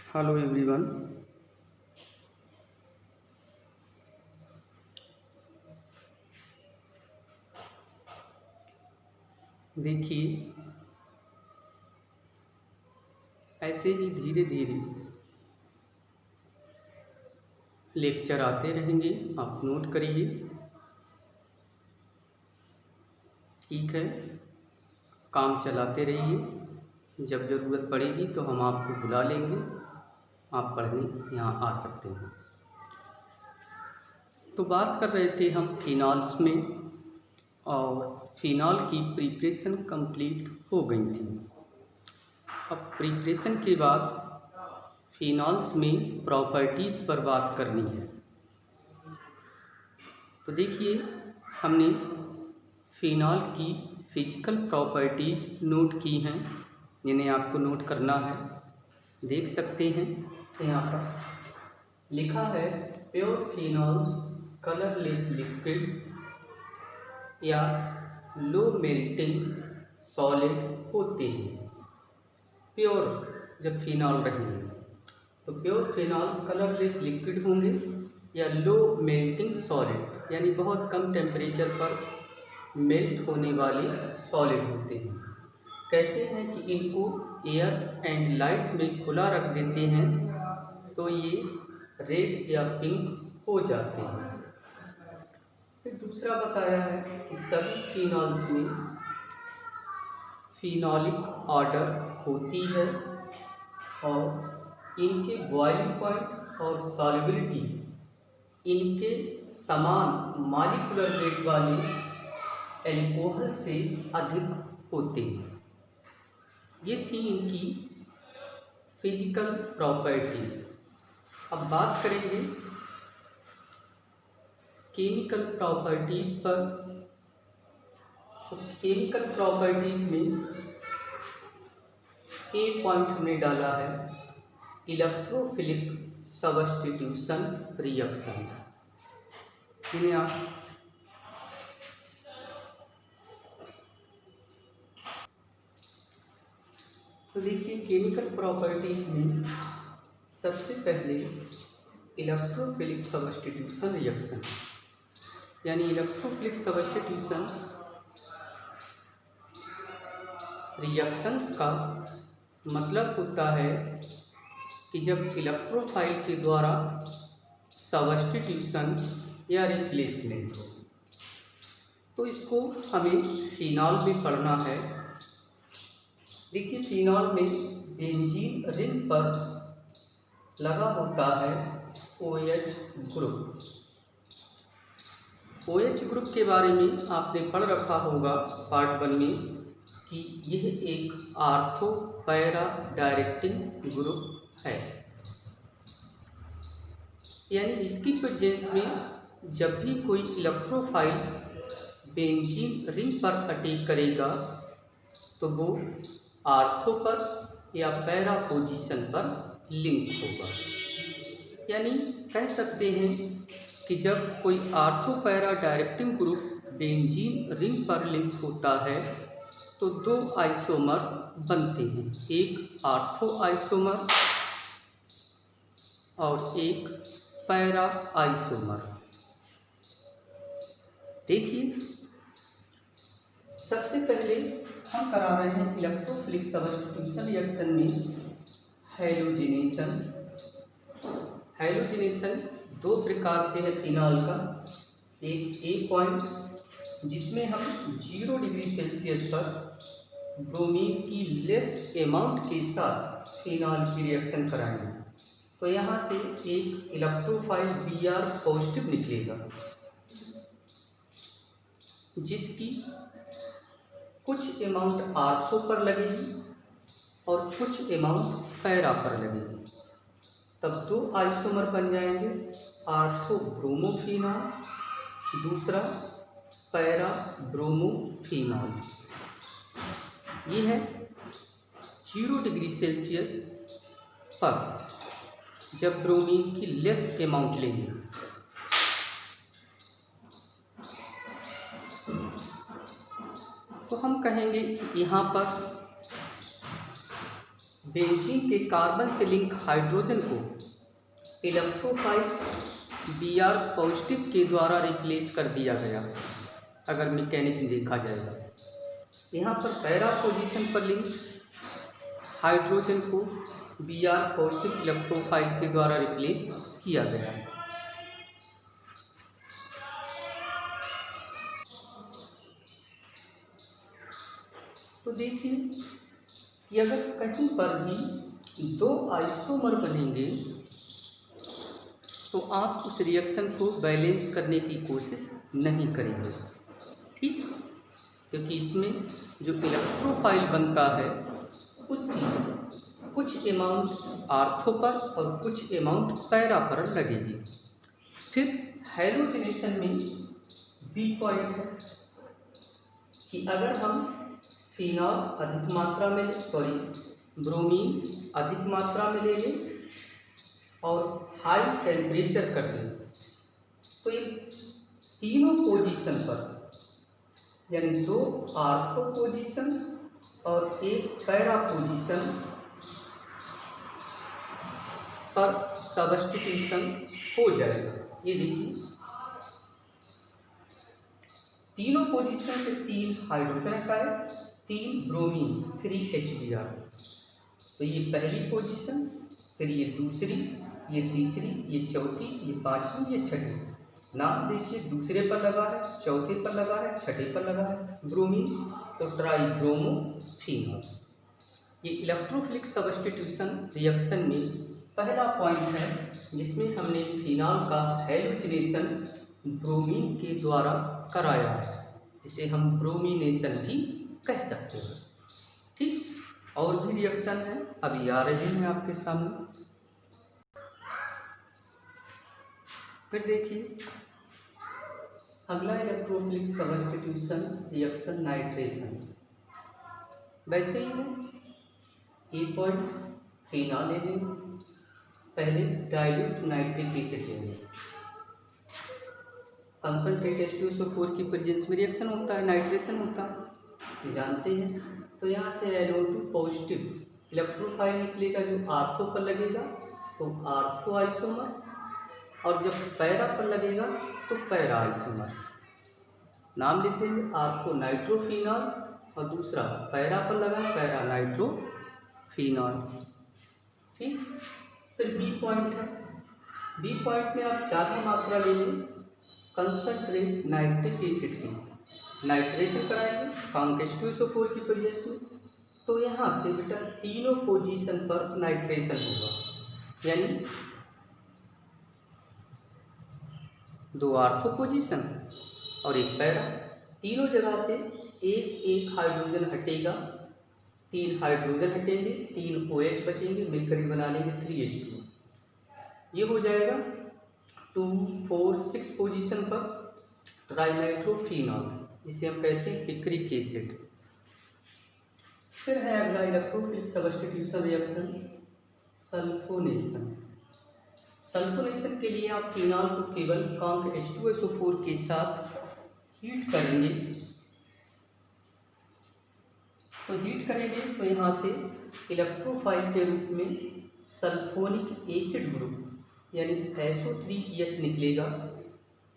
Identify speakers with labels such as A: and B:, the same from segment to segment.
A: Hello everyone. देखिए, ऐसे ही धीरे धीरे लेक्चर आते रहेंगे। आप नोट करिए। ठीक है, काम चलाते रहिए। जब ज़रूरत पड़ेगी तो हम आपको बुला लेंगे, आप पढ़ने यहाँ आ सकते हैं। तो बात कर रहे थे हम फिनॉल्स में, और फिनॉल की प्रिपरेशन कंप्लीट हो गई थी। अब प्रिपरेशन के बाद फिनॉल्स में प्रॉपर्टीज़ पर बात करनी है। तो देखिए, हमने फिनॉल की फिजिकल प्रॉपर्टीज़ नोट की हैं, जिन्हें आपको नोट करना है। देख सकते हैं यहाँ पर लिखा है, प्योर फिनॉल्स कलरलेस लिक्विड या लो मेल्टिंग सॉलिड होते हैं। प्योर जब फिनॉल रहेंगे तो प्योर फिनॉल कलरलेस लिक्विड होंगे या लो मेल्टिंग सॉलिड, यानी बहुत कम टेम्परेचर पर मेल्ट होने वाले सॉलिड होते हैं। कहते हैं कि इनको एयर एंड लाइट में खुला रख देते हैं तो ये रेड या पिंक हो जाते हैं। फिर दूसरा बताया है कि सभी फिनॉल्स में फिनॉलिक ऑर्डर होती है और इनके बॉइलिंग पॉइंट और सॉल्युबिलिटी इनके समान मॉलिक्यूलर वेट वाले एल्कोहल से अधिक होते हैं। ये थी इनकी फिजिकल प्रॉपर्टीज़। अब बात करेंगे केमिकल प्रॉपर्टीज़ पर। तो केमिकल प्रॉपर्टीज़ में एक पॉइंट हमने डाला है, इलेक्ट्रोफिलिक सब्स्टिट्यूशन रिएक्शन, जिन्हें आप तो देखिए, केमिकल प्रॉपर्टीज़ में सबसे पहले इलेक्ट्रोफिलिक सब्स्टिट्यूशन रिएक्शन, यानी इलेक्ट्रोफिलिक सब्स्टिट्यूशन रिएक्शंस का मतलब होता है कि जब इलेक्ट्रोफाइल के द्वारा सब्स्टिट्यूशन या रिप्लेसमेंट हो, तो इसको हमें फिनॉल में पढ़ना है। देखिए, फिनॉल में बेंजीन रिंग पर लगा होता है OH ग्रुप। OH ग्रुप के बारे में आपने पढ़ रखा होगा पार्ट 1 में कि यह एक आर्थो पैरा डायरेक्टिंग ग्रुप है, यानी इसकी प्रेजेंस में जब भी कोई इलेक्ट्रोफाइल बेंजीन रिंग पर अटैक करेगा तो वो आर्थो पर या पैरा पोजीशन पर लिंक होगा। यानी कह सकते हैं कि जब कोई ortho para directing group benzene ring पर लिंक होता है तो दो आइसोमर बनते हैं, एक आर्थो आइसोमर और एक पैरा आइसोमर। देखिए, सबसे पहले हम करा रहे हैं इलेक्ट्रोफिलिक सब्स्टिट्यूशन रिएक्शन में हैलोजिनेशन। हैलोजिनेशन दो प्रकार से है फिनॉल का। एक ए पॉइंट जिसमें हम 0 डिग्री सेल्सियस पर ब्रोमीन की लेस अमाउंट के साथ फिनॉल की रिएक्शन कराएंगे, तो यहाँ से एक इलेक्ट्रोफाइल Br पॉजिटिव निकलेगा, जिसकी कुछ अमाउंट आर्थो पर लगेगी और कुछ अमाउंट पैरा पर लगेगी। तब दो आइसोमर बन जाएंगे, आर्थो ब्रोमोफिनॉल, दूसरा पैरा ब्रोमोफिनॉल। ये है 0 डिग्री सेल्सियस पर जब ब्रोमीन की लेस अमाउंट लेंगे। तो हम कहेंगे कि यहाँ पर बेंजीन के कार्बन से लिंक हाइड्रोजन को इलेक्ट्रोफाइल Br पॉजिटिव के द्वारा रिप्लेस कर दिया गया, अगर मैकेनिज्म देखा जाएगा। यहाँ पर पैरा पोजीशन पर लिंक हाइड्रोजन को Br पॉजिटिव इलेक्ट्रोफाइल के द्वारा रिप्लेस किया गया है। तो देखिए कि अगर कहीं पर भी दो आइसोमर बनेंगे तो आप उस रिएक्शन को बैलेंस करने की कोशिश नहीं करेंगे, ठीक, क्योंकि इसमें जो इलेक्ट्रोफाइल बनता है उसकी कुछ अमाउंट आर्थो पर और कुछ अमाउंट पैरा पर लगेगी। फिर हैलोजनेशन में बी पॉइंट है कि अगर हम फिनॉल अधिक मात्रा में ब्रोमीन अधिक मात्रा में ले लें और हाई टेम्परेचर कर दें तो ये तीनों पोजीशन पर, यानी दो आर्थो पोजीशन और एक पैरा पोजीशन पर सब्स्टिट्यूशन हो जाएगा। ये देखिए तीनों पोजीशन से 3 हाइड्रोजन हटाए, 3 ब्रोमीन, 3 HBr। तो ये पहली पोजीशन, फिर ये दूसरी, ये तीसरी, ये चौथी, ये पांचवी, ये छठी। नाम देखिए, दूसरे पर लगा है, चौथे पर लगा है, छठे पर लगा है ब्रोमीन, तो ट्राई ब्रोमो फिनॉल। ये इलेक्ट्रोफिलिक सब्स्टिट्यूशन रिएक्शन में पहला पॉइंट है जिसमें हमने फिनॉल का हैलोजनेशन ब्रोमीन के द्वारा कराया है, जिसे हम ब्रोमिनेशन भी कह सकते हैं, ठीक। और भी रिएक्शन है, अभी आ रही है आपके सामने। फिर देखिए अगला इलेक्ट्रोफिलिक सब्स्टिट्यूशन रिएक्शन नाइट्रेशन। वैसे ही है, ए पॉइंट फिनॉल ले लेंगे, पहले डाइल्यूट नाइट्रिक एसिड लेंगे, कंसनट्रेट H2SO4 की प्रेजेंस में रिएक्शन होता है, नाइट्रेशन होता है, जानते हैं। तो यहाँ से NO2 पॉजिटिव इलेक्ट्रोफाइल निकलेगा, जो आर्थो पर लगेगा तो आर्थो आइसोमर, और जब पैरा पर लगेगा तो पैरा आइसोमर। नाम लिख देंगे, आर्थो नाइट्रोफिनॉल और दूसरा पैरा पर लगा पैरा नाइट्रोफिनॉल, ठीक। फिर बी पॉइंट है, बी पॉइंट में आप ज़्यादा मात्रा ले लें कंसनट्रेट नाइट्रिक एसिड की, नाइट्रेशन कराएंगे कांक H2SO4 की प्रेजेंस में, तो यहाँ से बेटा तीनों पोजीशन पर नाइट्रेशन होगा, यानी दो आर्थो पोजीशन और एक पैरा, तीनों जगह से एक एक हाइड्रोजन हटेगा, 3 हाइड्रोजन हटेंगे, 3 OH बचेंगे, मिलकर बना लेंगे 3H2। ये हो जाएगा 2, 4, 6 पोजीशन पर ट्राइनाइट्रोफिनॉल, जिसे हम कहते हैं पिक्रिक एसिड। फिर है अगला electrophilic substitution reaction sulphonation. Sulphonation के लिए आप फिनॉल को केवल कांक H2SO4 के साथ हीट करेंगे, तो हीट करेंगे तो यहाँ से इलेक्ट्रोफाइल के रूप में सल्फोनिक एसिड ग्रुप यानी SO3H निकलेगा,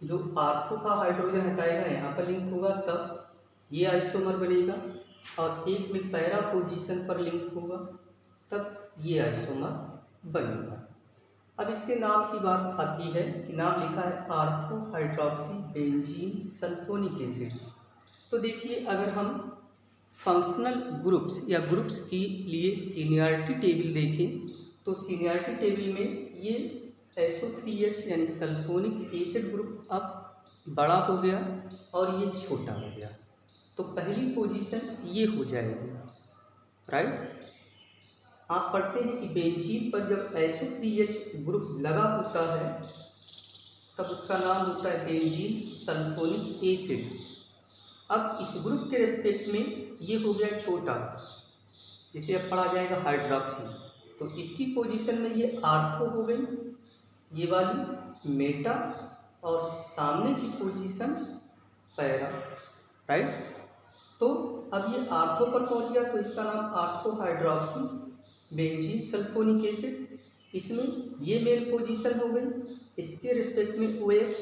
A: जो आर्थो का हाइड्रोजन हटाएगा, यहाँ पर लिंक होगा, तब ये आइसोमर बनेगा, और एक में पैरा पोजीशन पर लिंक होगा, तब ये आइसोमर बनेगा। अब इसके नाम की बात आती है कि नाम लिखा है ortho hydroxy benzene sulphonic acid. तो देखिए अगर हम फंक्शनल ग्रुप्स या ग्रुप्स के लिए सीनियरिटी टेबल देखें तो सीनियरिटी टेबल में ये SO3H यानी सल्फोनिक एसिड ग्रुप अब बड़ा हो गया और ये छोटा हो गया, तो पहली पोजीशन ये हो जाएगी, राइट। आप पढ़ते हैं कि बेंजीन पर जब SO3H ग्रुप लगा होता है तब उसका नाम होता है बेंजीन सल्फोनिक एसिड। अब इस ग्रुप के रेस्पेक्ट में ये हो गया छोटा, जिसे अब पढ़ा जाएगा हाइड्रोक्सी, तो इसकी पोजीशन में ये आर्थो हो गई, ये वाली मेटा, और सामने की पोजीशन पैरा, राइट। तो अब ये आर्थो पर पहुंच गया तो इसका नाम ortho hydroxy benzene sulphonic acid, इसमें ये मेल पोजीशन हो गई, इसके रिस्पेक्ट में OH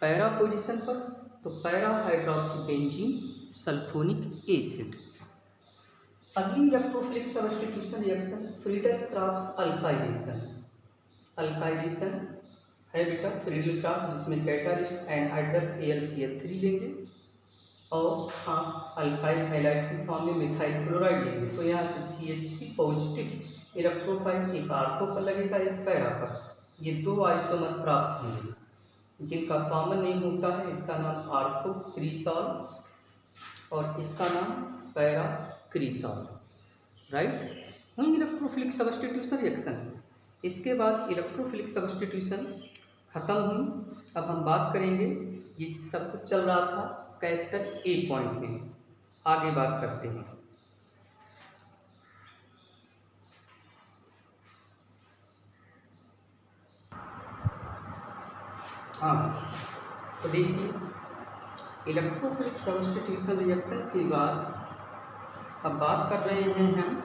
A: पैरा पोजीशन पर, तो para hydroxy benzene sulphonic acid. अगली electrophilic substitution reaction Friedel Craft alkylation. Alkylation है बेटा फ्रीडल क्राफ्ट, जिसमें कैटालिस्ट एनहाइड्रस AlCl3 लेंगे और हाँ अल्काइल हैलाइड की फॉर्म में मिथाइल क्लोराइड लेंगे, तो यहाँ से CH3 पॉजिटिव इलेक्ट्रोफाइल एक आर्थो पर लगेगा, एक पैरा पर। ये दो आइसोमर प्राप्त होंगे जिनका कॉमन नेम होता है, इसका नाम आर्थो क्रीसॉल और इसका नाम पैरा क्रीसॉल, राइट। वहीं इलेक्ट्रोफिलिक सब्स्टिट्यूशन रिएक्शन, इसके बाद इलेक्ट्रोफिलिक सब्स्टिट्यूशन खत्म हुई। अब हम बात करेंगे, ये सब कुछ चल रहा था कैपिटल A पॉइंट में, आगे बात करते हैं। हाँ तो देखिए इलेक्ट्रोफिलिक सब्स्टिट्यूशन रिएक्शन के बाद अब बात कर रहे हैं हम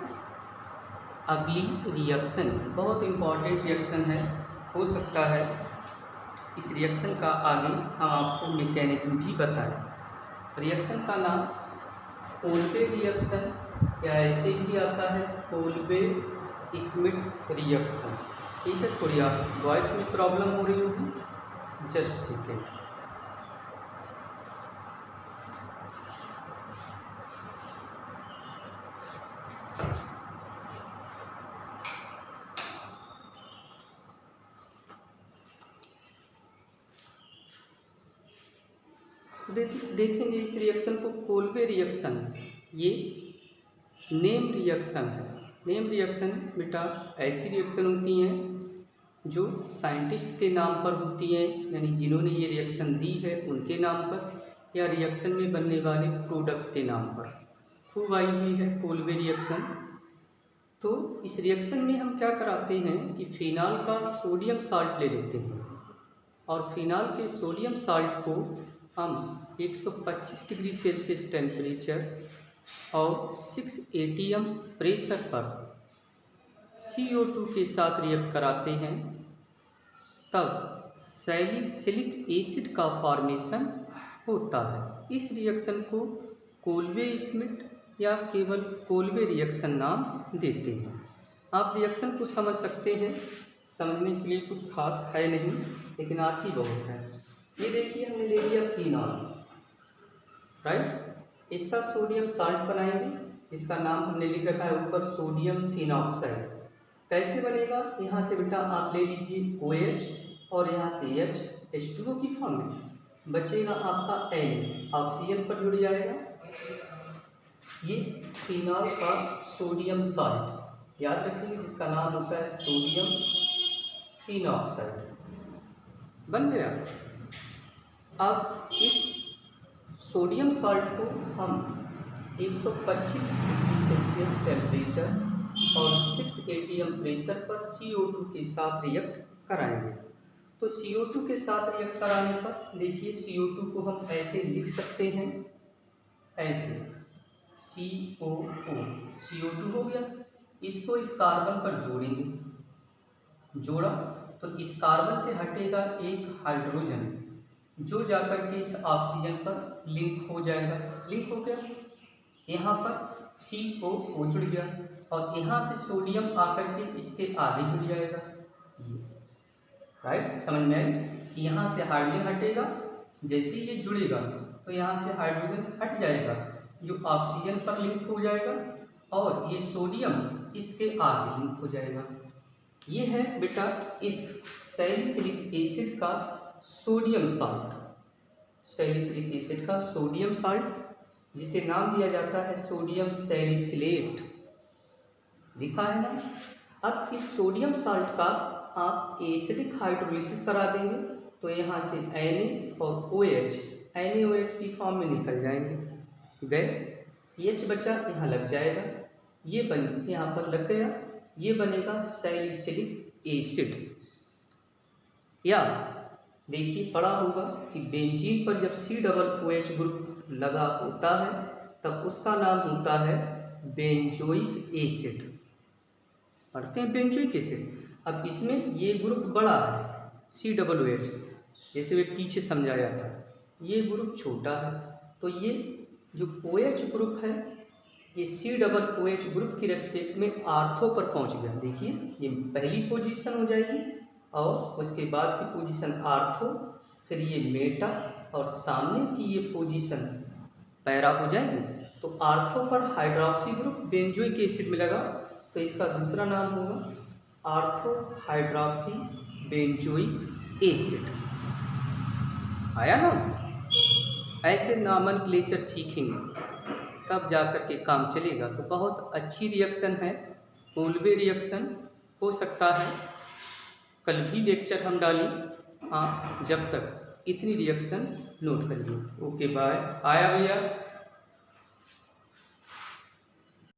A: अगली रिएक्शन, बहुत इम्पॉर्टेंट रिएक्शन है। हो सकता है इस रिएक्शन का आगे हम आपको मैकेनिज्म भी बताएं। रिएक्शन का नाम कोल्बे रिएक्शन या ऐसे भी आता है कोल्बे स्मिथ रिएक्शन, ठीक है। थोड़ी आप वॉइस में प्रॉब्लम हो रही होगी, जस्ट सेकेंड। देखेंगे इस रिएक्शन को कोल्बे रिएक्शन, ये नेम रिएक्शन है। नेम रिएक्शन बेटा ऐसी रिएक्शन होती हैं जो साइंटिस्ट के नाम पर होती हैं, यानी जिन्होंने ये रिएक्शन दी है उनके नाम पर, या रिएक्शन में बनने वाले प्रोडक्ट के नाम पर खूब आई हुई है कोल्बे रिएक्शन। तो इस रिएक्शन में हम क्या कराते हैं कि फिनाल का सोडियम साल्ट ले लेते हैं और फिनाल के सोडियम साल्ट को हम 125 डिग्री सेल्सियस टेम्परेचर और 6 atm प्रेशर पर CO2 के साथ रिएक्ट कराते हैं, तब सैलिसिलिक एसिड का फॉर्मेशन होता है। इस रिएक्शन को कोल्बे स्मिथ या केवल कोल्बे रिएक्शन नाम देते हैं। आप रिएक्शन को समझ सकते हैं, समझने के लिए कुछ खास है नहीं, लेकिन आती बहुत है। ये देखिए हमने ले लिया फिनॉल, राइट। इसका सोडियम साल्ट बनाएंगे, इसका नाम हमने लिख रखा है ऊपर सोडियम फिनॉक्साइड। कैसे बनेगा, यहाँ से बेटा आप ले लीजिए OH और यहाँ से H H2O की फॉर्म में, बचेगा आपका N, ऑक्सीजन पर जुड़ जाएगा। ये फिनॉल का सोडियम साल्ट याद रखिए, जिसका नाम होता है सोडियम फिनॉक्साइड, बन गया। अब इस सोडियम साल्ट को हम 125 डिग्री सेल्सियस टेम्परेचर और 6 atm प्रेशर पर CO2 के साथ रिएक्ट कराएंगे। तो CO2 के साथ रिएक्ट कराने पर देखिए CO2 को हम ऐसे लिख सकते हैं, ऐसे CO2 हो गया। इसको इस कार्बन पर जोड़ेंगे, जोड़ा तो इस कार्बन से हटेगा एक हाइड्रोजन जो जाकर के इस ऑक्सीजन पर लिंक हो जाएगा। लिंक हो गया, यहाँ पर CO जुड़ गया और यहाँ से सोडियम आकर के इसके आगे जुड़ जाएगा, राइट। समझ में आई कि यहाँ से हाइड्रोजन हटेगा, जैसे ये जुड़ेगा तो यहाँ से हाइड्रोजन हट जाएगा जो ऑक्सीजन पर लिंक हो जाएगा और ये सोडियम इसके आगे लिंक हो जाएगा। ये है बेटा इस सैलिसिलिक एसिड का सोडियम साल्ट, सैलिसिलिक एसिड का सोडियम साल्ट, जिसे नाम दिया जाता है सोडियम सैलिसिलेट, लिखा है ना। अब इस सोडियम साल्ट का आप एसिडिक हाइड्रोलिसिस करा देंगे तो यहाँ से Na और OH, NaOH की फॉर्म में निकल जाएंगे, गए। H बचा यहाँ लग जाएगा, ये बन यहाँ पर लग गया, ये बनेगा सैलिसिलिक एसिड। या देखिए पढ़ा होगा कि बेंजीन पर जब COOH ग्रुप लगा होता है तब उसका नाम होता है बेंजोइक एसिड, पढ़ते हैं बेंजोइक एसिड। अब इसमें ये ग्रुप बड़ा है COOH, जैसे वे पीछे समझाया था, ये ग्रुप छोटा है। तो ये जो OH ग्रुप है ये COOH ग्रुप की रेस्पेक्ट में आर्थो पर पहुंच गया। देखिए ये पहली पोजीशन हो जाएगी और उसके बाद की पोजीशन आर्थो, फिर ये मेटा और सामने की ये पोजीशन पैरा हो जाएगी। तो आर्थो पर हाइड्रोक्सी ग्रुप बेंजोइक एसिड में लगा, तो इसका दूसरा नाम होगा आर्थो हाइड्रोक्सी बेंजोइक एसिड। आया ना? ऐसे नॉमेनक्लेचर सीखेंगे तब जा कर के काम चलेगा। तो बहुत अच्छी रिएक्शन है, मोलवे रिएक्शन हो सकता है कल भी लेक्चर हम डालें। हाँ, जब तक इतनी रिएक्शन नोट करिए। Okay bye. आया भैया?